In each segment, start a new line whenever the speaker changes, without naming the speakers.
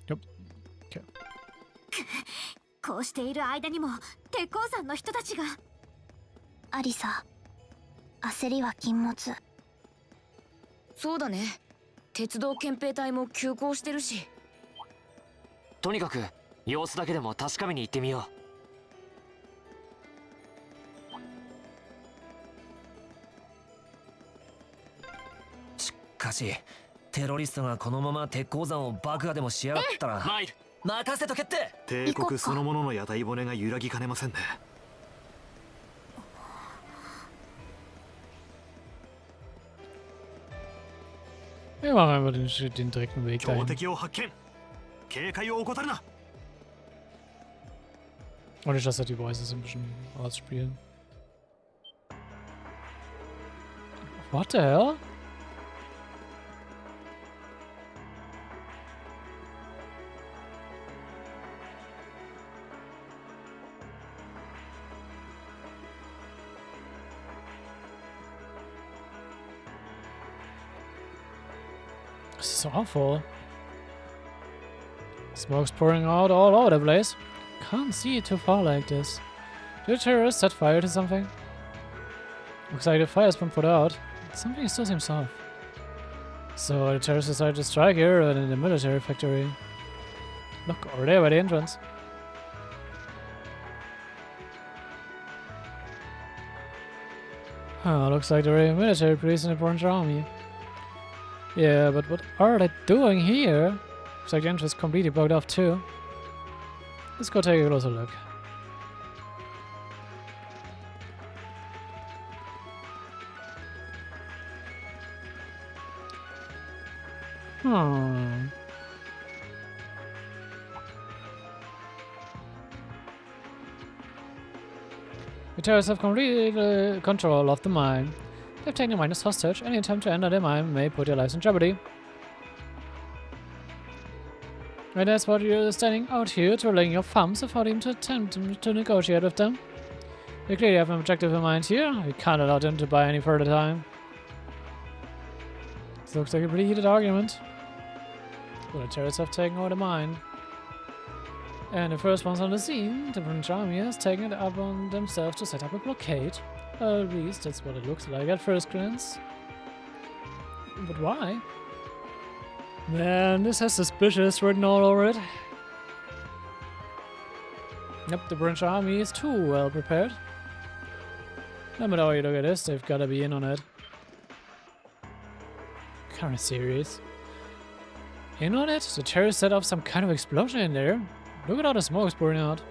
Yep. Okay.
こうしている間にも鉄鉱山の人たちが。
アリサ、焦りは禁物。
そうだね。鉄道憲兵隊も急行してるし。
とにかく様子だけでも確かめに行ってみよ
う。しかしテロリストがこのまま鉄鉱山を爆破でもしやがったら
マイル。
任せとけって。
帝国そのものの屋台骨が揺らぎかねませんね。
Wir machen einfach den direkten Weg
強
dahin.
敵を発見。警戒を怠るな。
Und ich lasse halt die Voices ein bisschen ausspielen. What the hell? This is awful. Smoke's pouring out all over the place. Can't see it too far like this. Did a terrorist set fire to something? Looks like the fire's been put out. Something still seems off. So the terrorists decided to strike here and in the military factory. Look, over there by the entrance. Huh, looks like the military police and the French army. Yeah, but what are they doing here? Looks like the entrance is completely blocked off too. Let's go take a closer look. The terrorists have complete control of the mine. They've taken the miners hostage. Any attempt to enter the mine may put their lives in jeopardy. And that's what you're standing out here, twirling your thumbs of how to attempt to negotiate with them. They clearly have an objective in mind here. We can't allow them to buy any further time. This looks like a pretty heated argument. Well, the terrorists have taken over the mine. And the first ones on the scene, the French army has taken it up on themselves to set up a blockade. At least that's what it looks like at first glance. But why? Man, this has suspicious written all over it. Yep, the French army is too well prepared. No matter how you look at this, they've gotta be in on it. Kinda serious. In on it? The terrorists set off some kind of explosion in there. Look at all the smoke's pouring out.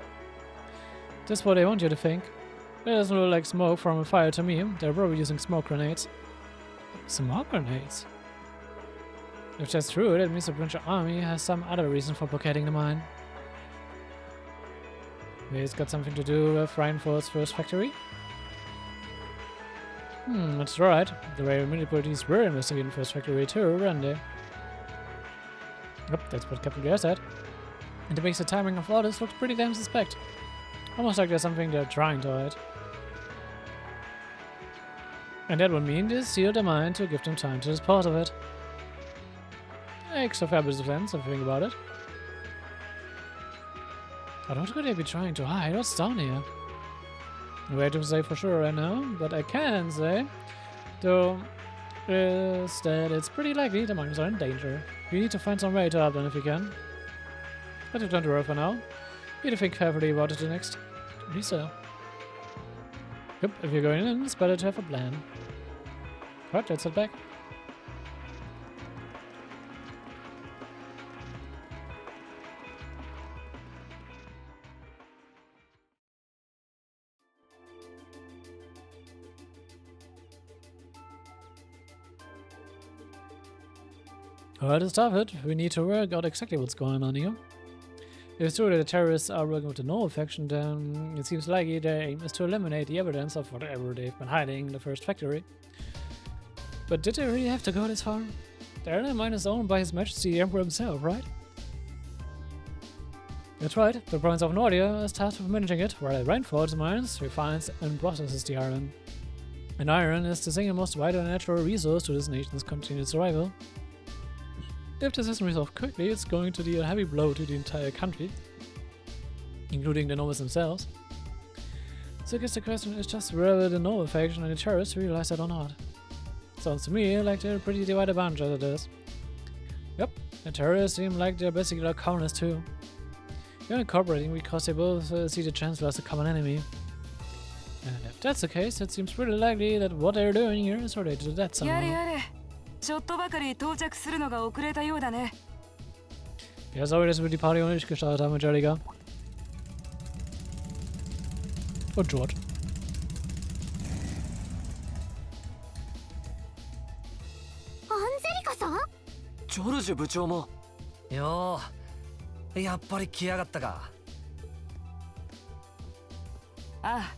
That's what they want you to think. It doesn't look like smoke from a fire to me. They're probably using smoke grenades. Smoke grenades? If that's true, that means the French army has some other reason for blockading the mine. Maybe it's got something to do with Reinford's first factory? That's right. The Royal militarities were investigating the first factory too, weren't they? Yep, that's what Captain Gear said. And it makes the timing of all this look pretty damn suspect. Almost like there's something they're trying to hide. And that would mean they sealed the mine to give them time to dispose of it. Makes a fair bit of sense if you think about it. But what could they be trying to hide? What's down here? Way to say for sure right now, but I can say, though, is that it's pretty likely the miners are in danger. We need to find some way to help them if we can. But we've done the work for now. We need to think carefully about it the next. Lisa. Yep, if you're going in, it's better to have a plan. Right, let's head back. Alright, to start it, we need to work out exactly what's going on here. If it's true that the terrorists are working with the Noel faction, then it seems likely their aim is to eliminate the evidence of whatever they've been hiding in the first factory. But did they really have to go this far? The alien mine is owned by His Majesty the Emperor himself, right? That's right, the province of Nordia is tasked with managing it, while Reinford's mines refines and processes the iron. And iron is the single most vital natural resource to this nation's continued survival. If this isn't resolved quickly, it's going to deal a heavy blow to the entire country, including the nobles themselves. So I guess the question is just whether the noble faction and the terrorists realize that or not. Sounds to me like they're a pretty divided bunch as it is. Yep, the terrorists seem like they're basically like communists too. They're incorporating because they both see the Chancellor as a common enemy. And if that's the case, it seems pretty likely that what they're doing here is related to that somehow.
やれ。ちょっとばかり到着するのが遅れたようだね。
Ja, sorry, dass wir die Party noch nicht gestartet haben, Angelica. Und George.
アンジェリカさん？
ジョルジュ部長も。
よー、やっぱり来やがったか。
ああ、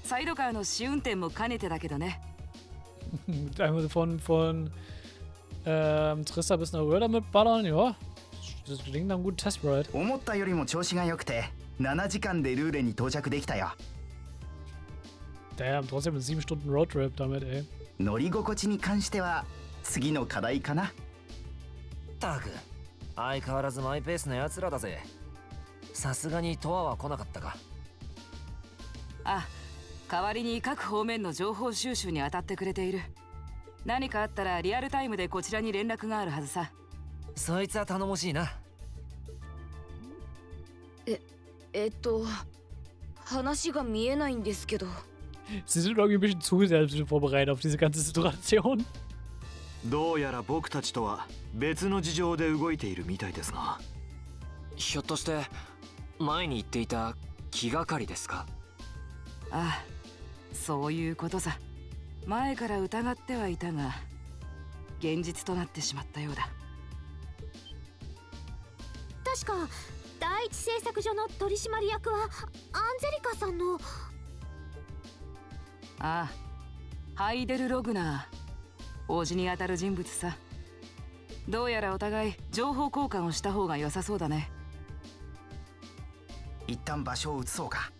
サイドカーの試運転も兼ねてだけどね。
Einmal von Trista bis nach Röder mitballern, ja. Das klingt nach einem guten Testride.
思ったよりも調子が良くて7時間でルーレに到着できたよ。
Damn, trotzdem 7 Stunden Roadtrip damit, ey.
乗り心地に関しては次の課題かな。
ったく、相変わらずマイペースな奴らだぜ。さすがにトアは来なかったか。
あ、代わりに各方面の情報収集に当たってくれている。何かあったらリアルタイムでこちらに連絡があるはずさ。
そいつは頼もしいな。
話が見えないんですけど。
Sie sind irgendwie ein bisschen zu selbst vorbereitet auf diese ganze Situation.
どうやら僕たちとは別の事情で動いているみたいですが。
ひょっとして前に言っていた気がかりですか？
ああ、そういうことさ。前から疑ってはいたが、現実となってしまったようだ。
確か第一製作所の取締役はアンジェリカさんの。
ああ、ハイデル・ログナー、王子にあたる人物さ。どうやらお互い情報交換をした方が良さそうだね。
一旦場所を移そうか。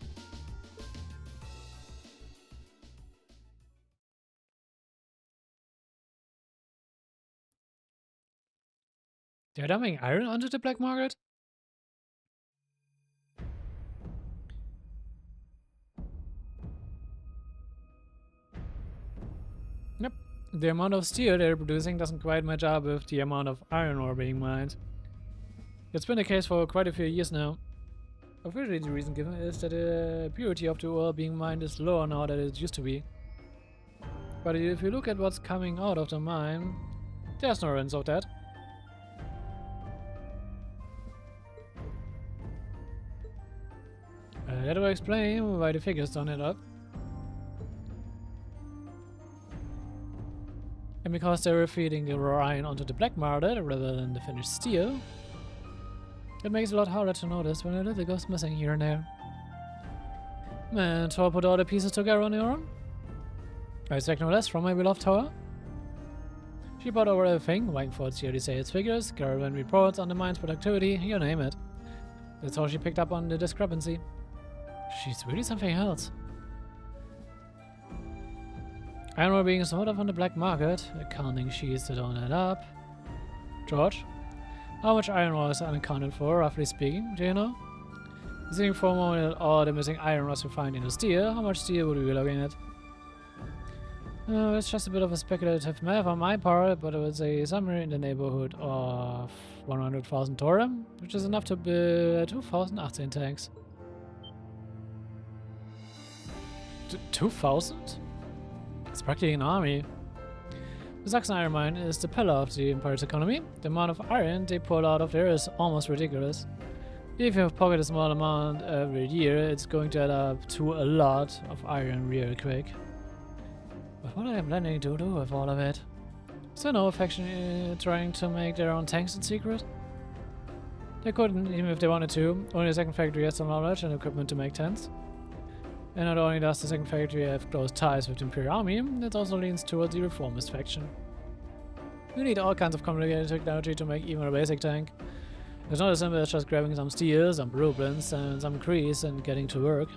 They're dumping iron onto the black market? Yep. The amount of steel they're producing doesn't quite match up with the amount of iron ore being mined. It's been the case for quite a few years now. Officially, the reason given is that the purity of the ore being mined is lower now than it used to be. But if you look at what's coming out of the mine, there's no evidence of that. That will explain why the figures don't add up. And because they were feeding the raw iron onto the black market rather than the finished steel, it makes it a lot harder to notice when a little goes missing here and there. Man, Thor put all the pieces together on her own. I expect no less from my beloved Thor. She bought over everything, waiting for its yearly sales figures, gathering reports on the mine's productivity, you name it. That's how she picked up on the discrepancy. She's really something else. Iron ore being sold off on the black market, accounting sheets that don't add up. George, how much iron ore is unaccounted for, roughly speaking, do you know? Considering for a moment at all the missing iron ores we find in the steel, how much steel would we be looking at? It's just a bit of a speculative math on my part, but I would say somewhere in the neighborhood of 100,000 Thorum, which is enough to build 2018 tanks. 2,000? It's practically an army. The Saxon iron mine is the pillar of the Empire's economy. The amount of iron they pull out of there is almost ridiculous. If you pocket a small amount every year, it's going to add up to a lot of iron real quick. But what are they planning to do with all of it? Is there no faction trying to make their own tanks in secret? They couldn't, even if they wanted to. Only the second factory has the knowledge and equipment to make tanks. And not only does the second factory have close ties with the Imperial Army, it also leans towards the reformist faction. You need all kinds of complicated technology to make even a basic tank. It's not as simple as just grabbing some steel, some blueprints, and some grease and getting to work.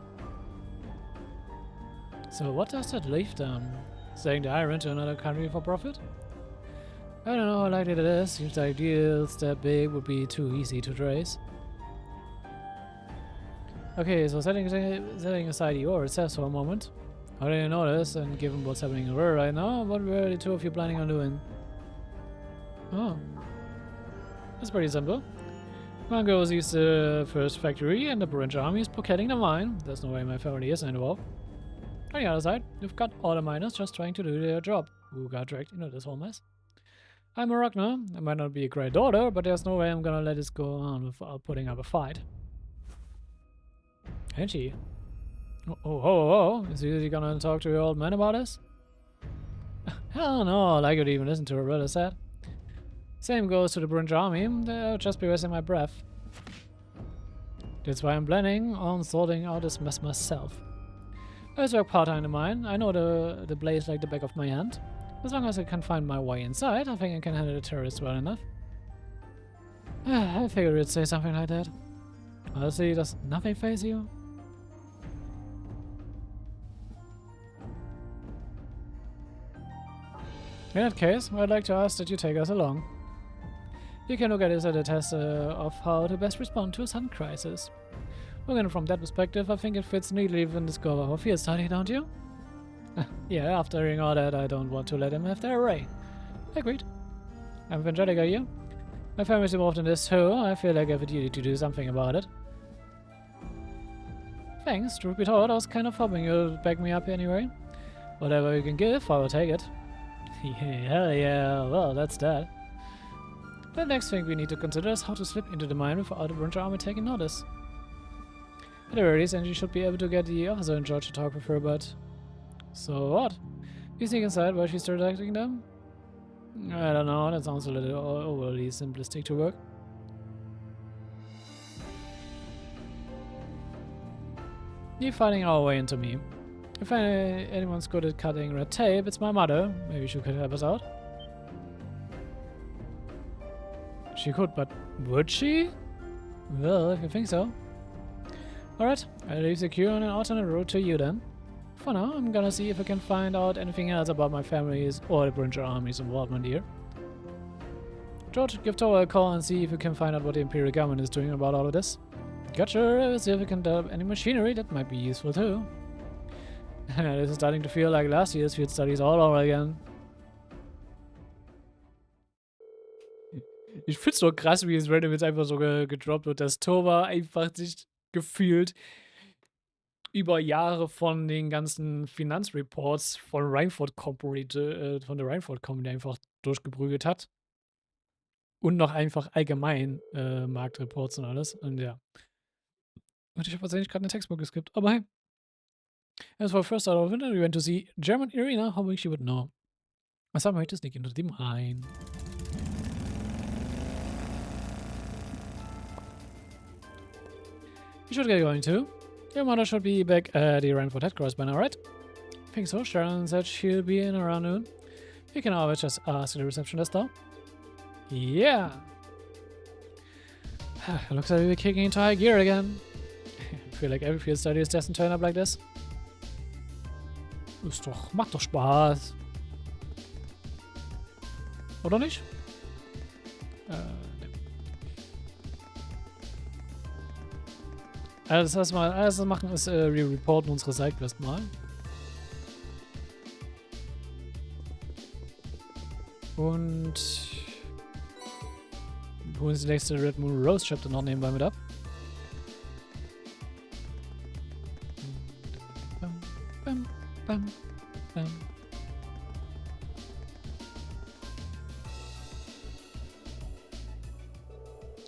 So what does that leave them? Selling the iron to another country for profit? I don't know how likely that is. Seems like deals that big would be too easy to trace. Okay, so setting aside your itself for a moment. How do you know this? And given what's happening in the world right now, what were the two of you planning on doing? Oh. That's pretty simple. One goes east the first factory and the British army is blockading the mine. There's no way my family is involved. On the other side, you've got all the miners just trying to do their job, who got dragged into this whole mess. I'm a Ragnar. I might not be a great daughter, but there's no way I'm gonna let this go on without putting up a fight. Ain't she? Oh. Is he gonna talk to your old man about this? Hell no, I could even listen to her brother said. Same goes to the British army. They'll just be wasting my breath. That's why I'm planning on sorting out this mess myself. I just work part-time in mine. I know the blaze like the back of my hand. As long as I can find my way inside, I think I can handle the terrorists well enough. I figured you'd say something like that. Honestly, does nothing faze you? In that case, I'd like to ask that you take us along. You can look at this as a test of how to best respond to a sudden crisis. Looking from that perspective, I think it fits neatly within the scope of our field study, don't you? Yeah, after hearing all that, I don't want to let him have their way. Agreed. I'm Angelica here. My family's involved in this too. I feel like I have a duty to do something about it. Thanks, truth be told, I was kind of hoping you'd back me up anyway. Whatever you can give, I will take it. Hell yeah, well, that's that. The next thing we need to consider is how to slip into the mine without the British army taking notice. At the very least, and you should be able to get the officer in charge to talk with her, but... So what? You sneak inside while she's directing them? I don't know, that sounds a little overly simplistic to work. You're fighting our way into me. If anyone's good at cutting red tape, it's my mother. Maybe she could help us out. She could, but would she? Well, if you think so. Alright, I'll leave the queue on an alternate route to you then. For now, I'm gonna see if I can find out anything else about my family's or the British army's involvement here. George, give Tower a call and see if you can find out what the Imperial government is doing about all of this. Gotcha, see if we can develop any machinery that might be useful too. This is starting to feel like last year's field studies all over again. Ich find's so krass, wie es random jetzt einfach so gedroppt wird, dass Tova einfach sich gefühlt über Jahre von den ganzen Finanzreports von Reinford Corporate, von der Reinford Company einfach durchgeprügelt hat. Und noch einfach allgemein Marktreports und alles. Und ja. Und ich habe tatsächlich gerade eine Textbook geskippt, aber hey. As for first out of winter, we went to see German Arena, how much you would know. I somehow to sneak into the mine. You should get going too. Your mother should be back at the Reinford headquarters by now, right? I think so. Sharon said she'll be in around noon. You can always just ask the receptionist though. Yeah. Looks like we're kicking into high gear again. I feel like every field study is destined to turn up like this. Macht doch Spaß. Oder nicht? Ne. Also das, was wir als erstes machen, ist wir reporten unsere Sidequest mal. Und holen uns die nächste Red Moon Rose Chapter noch nebenbei mit ab. Bam, bam, bam.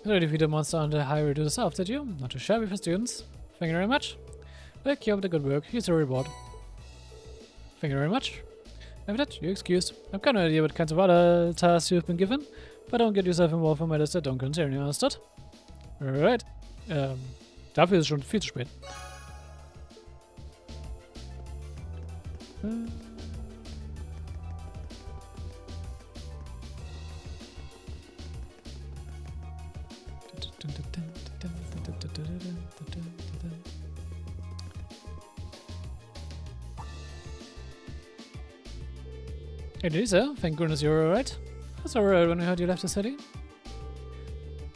So, defeat a monster on the highway to the south, did you? Not too shabby for students. Thank you very much. Well, keep up the good work. Here's a reward. Thank you very much. After that, you're excused. I've got no idea what kinds of other tasks you've been given, but don't get yourself involved in matters that don't concern you, understood? Alright. Dafür ist es schon viel zu spät. Hey Lisa, thank goodness you're alright. That's alright when I heard you left the city.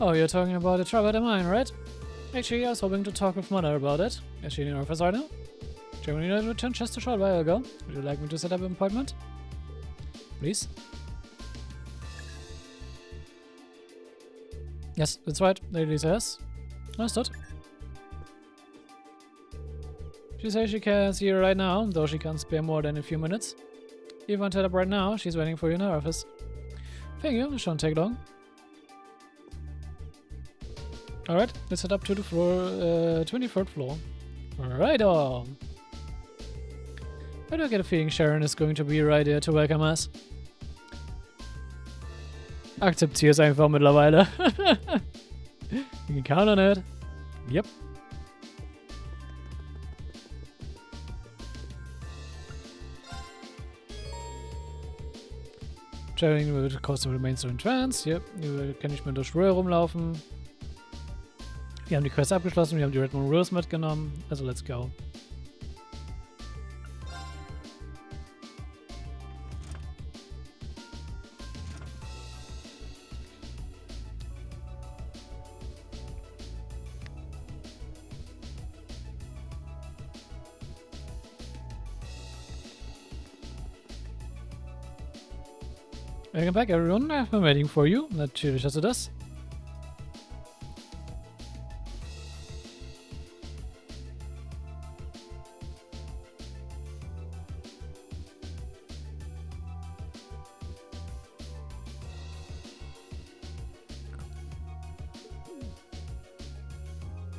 Oh, you're talking about the trouble at the mine, right? Actually, I was hoping to talk with Mother about it. Is she in your office right now? Germany returned just a short while ago. Would you like me to set up an appointment? Please? Yes, that's right. Lady says. Understood. She says she can see you right now, though she can't spare more than a few minutes. If you want to head up right now, she's waiting for you in her office. Thank you, it shouldn't take long. Alright, let's head up to the floor, 23rd floor. Right on. I do get a feeling Sharon is going to be right there to welcome us. Akzeptiere es einfach mittlerweile. You can count on it. Yep. Sharing wird Kosten remains so in trance. Yep. Hier kann ich mir durch Royal rumlaufen. Wir haben die Quest abgeschlossen, wir haben die Red Moon Rules mitgenommen. Also let's go. Welcome back everyone, I've been waiting for you. Natürlich hast du das.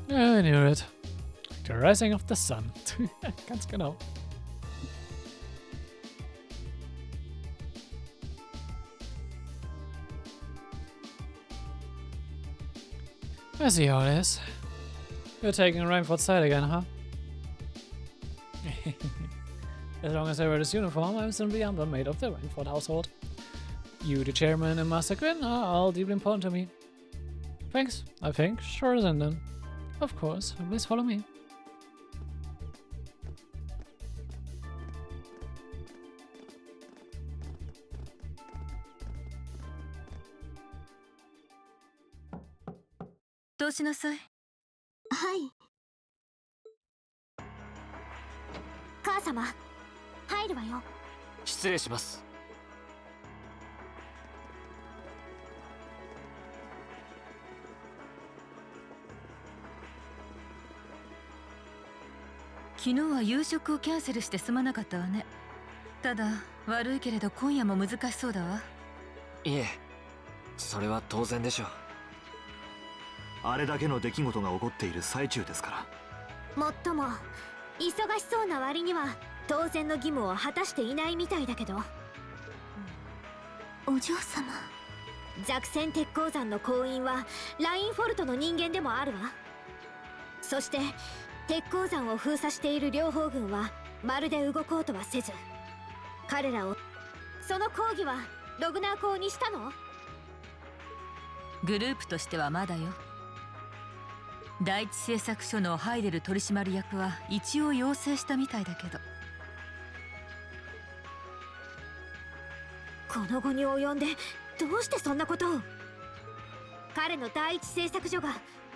I knew it. The rising of the sun. Ganz genau. I see how it is. You're taking a Rainford side again, huh? As long as I wear this uniform, I'm simply the maid of the Rainford household. You, the chairman, and Master Quinn are all deeply important to me. Thanks, I think. Sure then. Of course, please follow me.
はい。母様、入るわよ。
失礼します。
昨日は夕食をキャンセルしてすまなかったわね。ただ悪いけれど今夜も難しそうだわ。
いえ、それは当然でしょう。
あれだけの出来事が起こっている最中ですから。
もっとも忙しそうな割には当然の義務を果たしていないみたいだけど。
お嬢様。
弱戦鉄鉱山の鉱員はラインフォルトの人間でもあるわ。そして鉄鉱山を封鎖している両方軍はまるで動こうとはせず、彼らをその抗議はログナー校にしたの？
グループとしてはまだよ。第一製作所のハイデル取締役は一応要請したみたいだけど。
この後に及んでどうしてそんなことを？彼の第一製作所が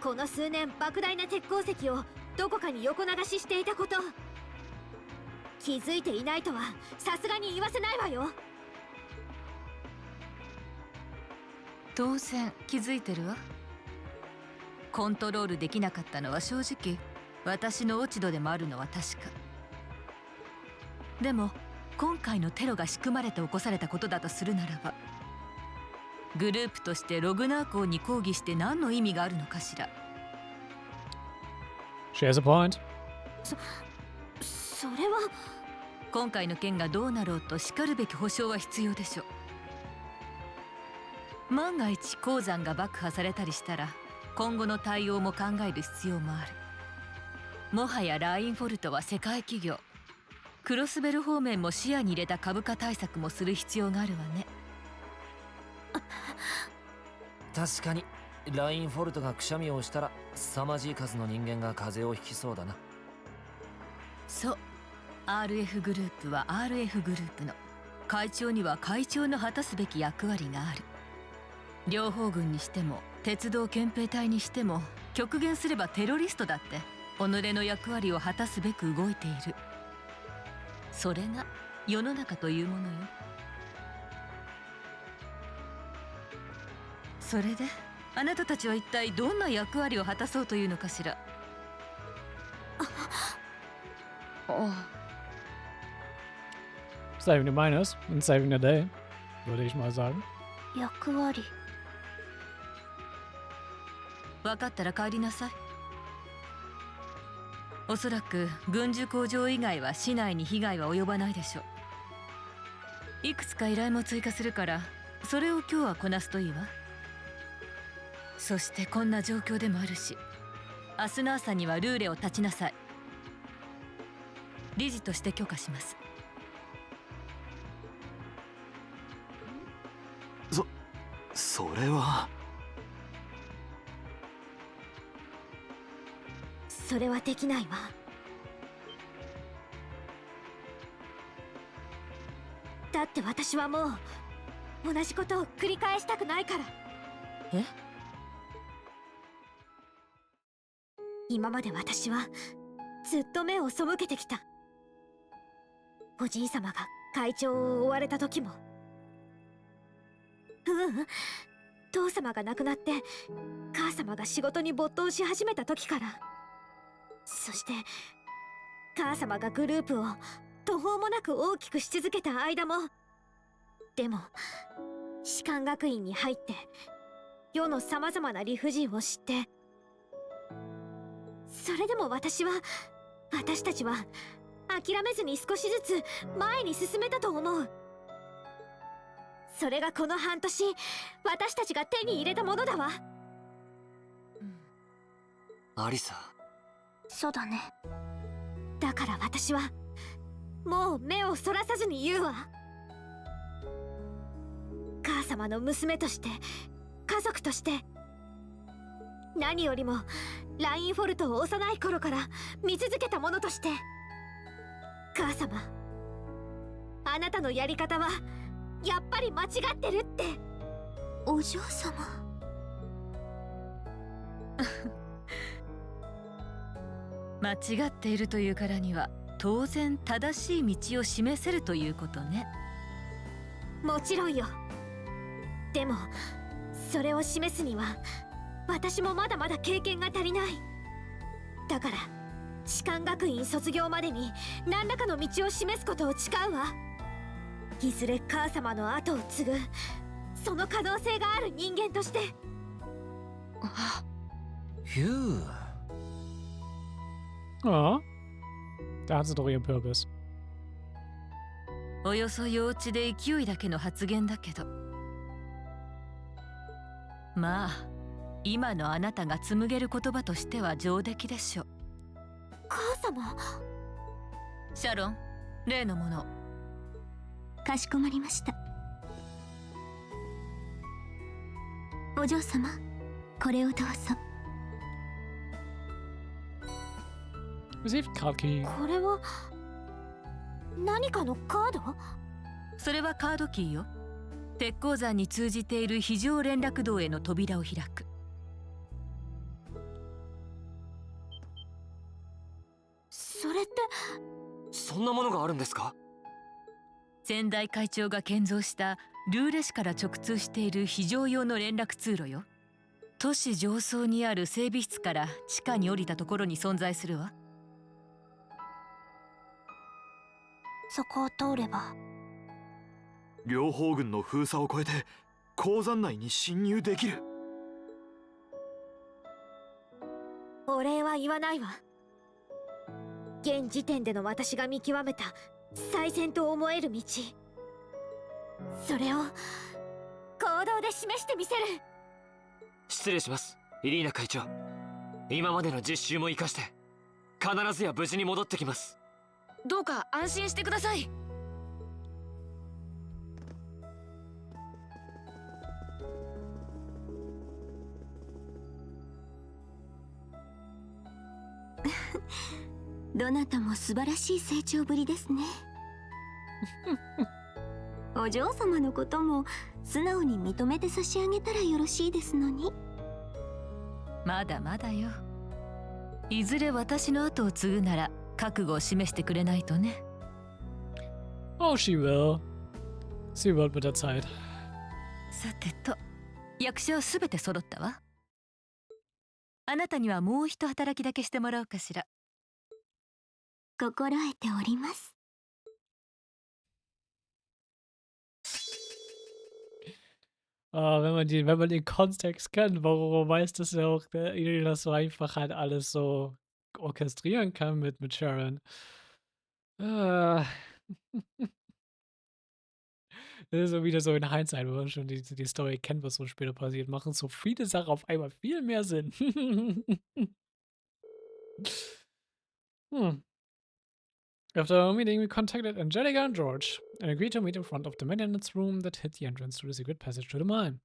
この数年莫大な鉄鉱石をどこかに横流ししていたこと、気づいていないとはさすがに言わせないわよ。
当然気づいてるわ。コントロールできなかったのは正直私の落ち度でもあるのは確か。でも今回のテロが仕組まれて起こされたことだとするならば、グループとしてログナー校に抗議して何の意味があるのかしら。
She has a point.
それは
今回の件がどうなろうとしかるべき保証は必要でしょう。万が一鉱山が爆破されたりしたら今後の対応も考える必要もある。もはやラインフォルトは世界企業、クロスベル方面も視野に入れた株価対策もする必要があるわね。
確かにラインフォルトがくしゃみをしたら凄まじい数の人間が風邪をひきそうだな。
そう、RF グループは RF グループの会長には会長の果たすべき役割がある。両方軍にしても鉄道憲兵隊にしても、極限すればテロリストだって己の役割を果たすべく動いている。それが世の中というものよ。それであなたたちは一体どんな役割を果たそうというのかしら。
Saving the miners and saving the day, würde ich mal sagen.
役割。
分かったら帰りなさい。おそらく軍需工場以外は市内に被害は及ばないでしょう。いくつか依頼も追加するから、それを今日はこなすといいわ。そしてこんな状況でもあるし、明日の朝にはルーレを立ちなさい。理事として許可します。
それは。
それはできないわ。だって私はもう同じことを繰り返したくないから。
え？
今まで私はずっと目を背けてきた。おじい様が会長を追われた時も、父様が亡くなって母様が仕事に没頭し始めた時から、そして母様がグループを途方もなく大きくし続けた間も。でも士官学院に入って世のさまざまな理不尽を知って、それでも私たちは諦めずに少しずつ前に進めたと思う。それがこの半年私たちが手に入れたものだわ。
アリサ。
そうだね。
だから私はもう目をそらさずに言うわ。母様の娘として、家族として、何よりもラインフォルトを幼い頃から見続けたものとして、母様、あなたのやり方はやっぱり間違ってるって。
お嬢様。
間違っているというからには当然正しい道を示せるということね。
もちろんよ。でもそれを示すには私もまだまだ経験が足りない。だから士官学院卒業までに何らかの道を示すことを誓うわ。いずれ母様の後を継ぐその可能性がある人間として。
ヒュー。
Ja, da hat sie doch ihren Purpose.
およそ幼稚で勢いだけの発言だけど、まあ今のあなたが紡げる言葉としては上出来でしょう。
母様。
シャロン、例のもの。
かしこまりました。お嬢様、これをどうぞ。
Received card key.
これは何かのカード？
それはカードキーよ。鉄鉱山に通じている非常連絡道への扉を開く。
それって。
そんなものがあるんですか？
先代会長が建造したルーレ市から直通している非常用の連絡通路よ。都市上層にある整備室から地下に降りたところに存在するわ。
そこを通れば
両方軍の封鎖を越えて鉱山内に侵入できる。
お礼は言わないわ。現時点での私が見極めた最善と思える道、それを行動で示してみせる。
失礼します、イリーナ会長。今までの実習も生かして必ずや無事に戻ってきます。
どうか安心してください。
どなたも素晴らしい成長ぶりですね。お嬢様のことも素直に認めて差し上げたらよろしいですのに。
まだまだよ。いずれ私の後を継ぐなら覚悟を示してくれないとね。
Oh, she will. Sie wird mit der Zeit.
さてと、役者はすべて揃ったわ。あなたにはもう一働きだけしてもらおうかしら。
心得ております。
Wenn man den Kontext kennt, warum weiß das ja auch, dass so einfach halt alles so orchestrieren kann mit Sharon. Äh. Das ist so wieder so in Hindsight, wo man schon die Story kennt, was so später passiert, machen so viele Sachen auf einmal viel mehr Sinn. After meeting, we contacted Angelica and George and agreed to meet in front of the maintenance room that hid the entrance to the secret passage to the mine.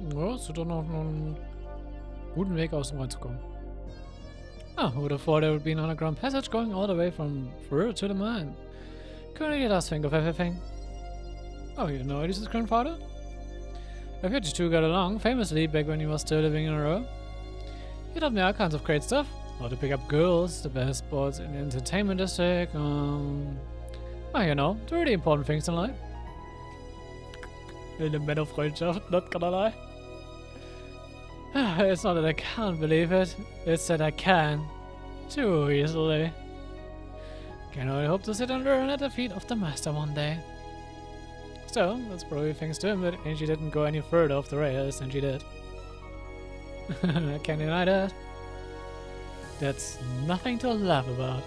Ja, es tut doch noch einen guten Weg aus dem reinzukommen. Ah, who would have thought there would be an underground passage going all the way from Frage to the mine? Couldn't you think of everything? Oh, you know Elis's grandfather? I've heard you two got along famously back when you were still living in a row. He taught me all kinds of great stuff. How to pick up girls, the best spots in the entertainment district, oh, you know, the really important things in life. In the Männerfreundschaft, not gonna lie. It's not that I can't believe it, it's that I can. Too easily. Can only hope to sit and learn at the feet of the master one day. So, that's probably thanks to him that Angie didn't go any further off the rails than she did. I can't deny that. That's nothing to laugh about.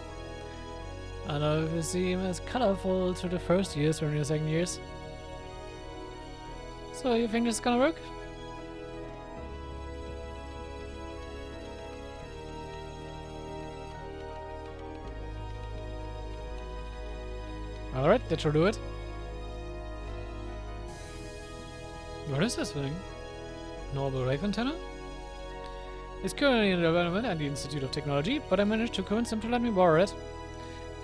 I know if you seem as colorful through the first years or in your second years. So, you think this is gonna work? Alright, that should do it. What is this thing? Noble Wave Antenna? It's currently in development at the Institute of Technology, but I managed to convince them to let me borrow it.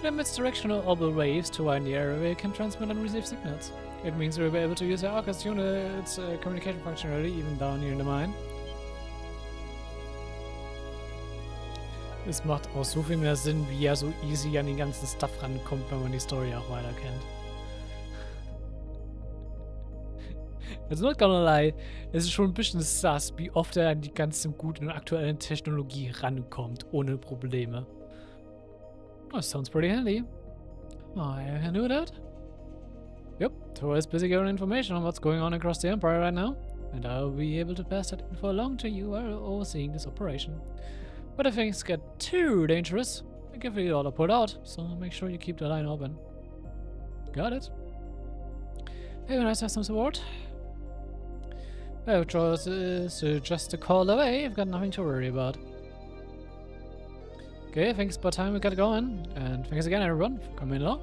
It emits directional orbital waves to widen the area where it can transmit and receive signals. It means we'll be able to use the Arcus to tune its communication functionality even down here in the mine. Es macht auch so viel mehr Sinn, wie er so easy an den ganzen Stuff rankommt, wenn man die Story auch weiter kennt. It's not gonna lie, es ist schon ein bisschen sus, wie oft er an die ganzen guten und aktuellen Technologie rankommt, ohne Probleme. Oh, sounds pretty handy. I can do that. Yep, Tora is busy gathering information on what's going on across the Empire right now, and I'll be able to pass that info along to you while overseeing this operation. But if things get too dangerous, I give you the order put out, so make sure you keep the line open. Got it. Hey, nice to have some support. Well, Jaws is just a call away. You've got nothing to worry about. Okay, thanks about time we got going, and thanks again everyone for coming along.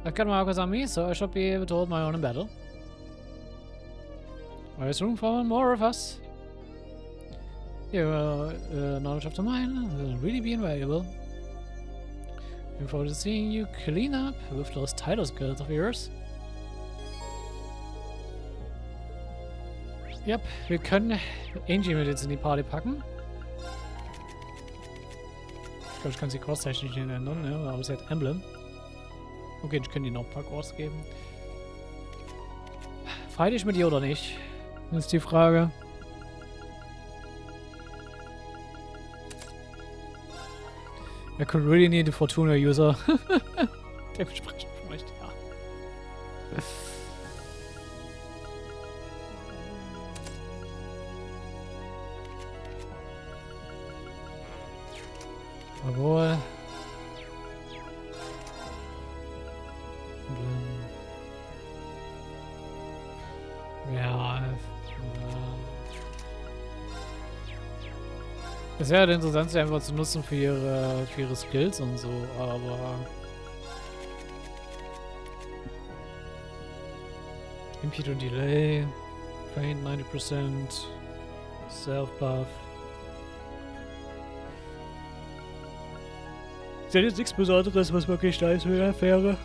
I've got my Arcus on me, so I should be able to hold my own in battle. There's room for more of us. Your knowledge of the mine will really be invaluable. Looking forward to seeing you clean up with those title skills of yours. Yep, wir können Angie mit jetzt in die Party packen. Ich glaube, ich kann sie cross-technisch nicht ändern, ne? Aber sie hat Emblem. Okay, ich kann die noch ein paar Cross geben. Fight ich mit ihr oder nicht? Das ist die Frage. I could really need a Fortuna user. Dementsprechend vielleicht, ja. Jawohl. Ja. Es wäre halt interessant, sie einfach zu nutzen für ihre Skills und so, aber... Impede und Delay, Faint 90%, Self-Buff. Ist ja jetzt nichts Besonderes, was wirklich da ist mit der Fähre.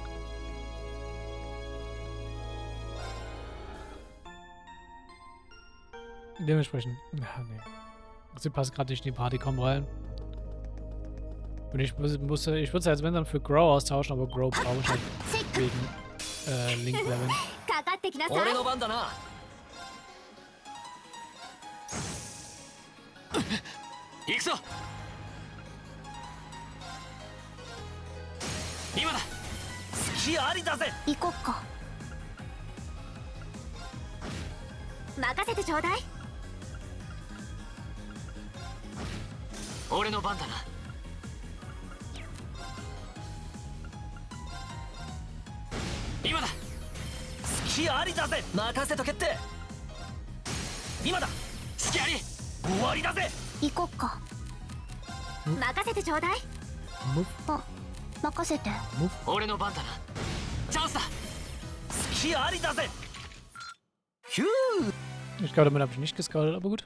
Dementsprechend. Ja, nee. Sie passt gerade nicht in die Partycom rein. Und ich würde es jetzt wenn dann für Grow austauschen, aber Grow brauche ich halt wegen Link-Leveln.
かかってきなさい。
俺の番だな。
行くぞ。今だ。
隙ありだぜ。
行こっか。任せてちょうだい。
俺の番だな。今だ。
隙ありだぜ。任せとけって。今だ。
隙あり。
終わりだぜ。
行こっか。任せてちょうだい。あ、任せて。
俺の番だな。チャンスだ。
隙ありだぜ。ヒュー。
Ich glaube, damit habe ich nicht gescoutet, aber gut.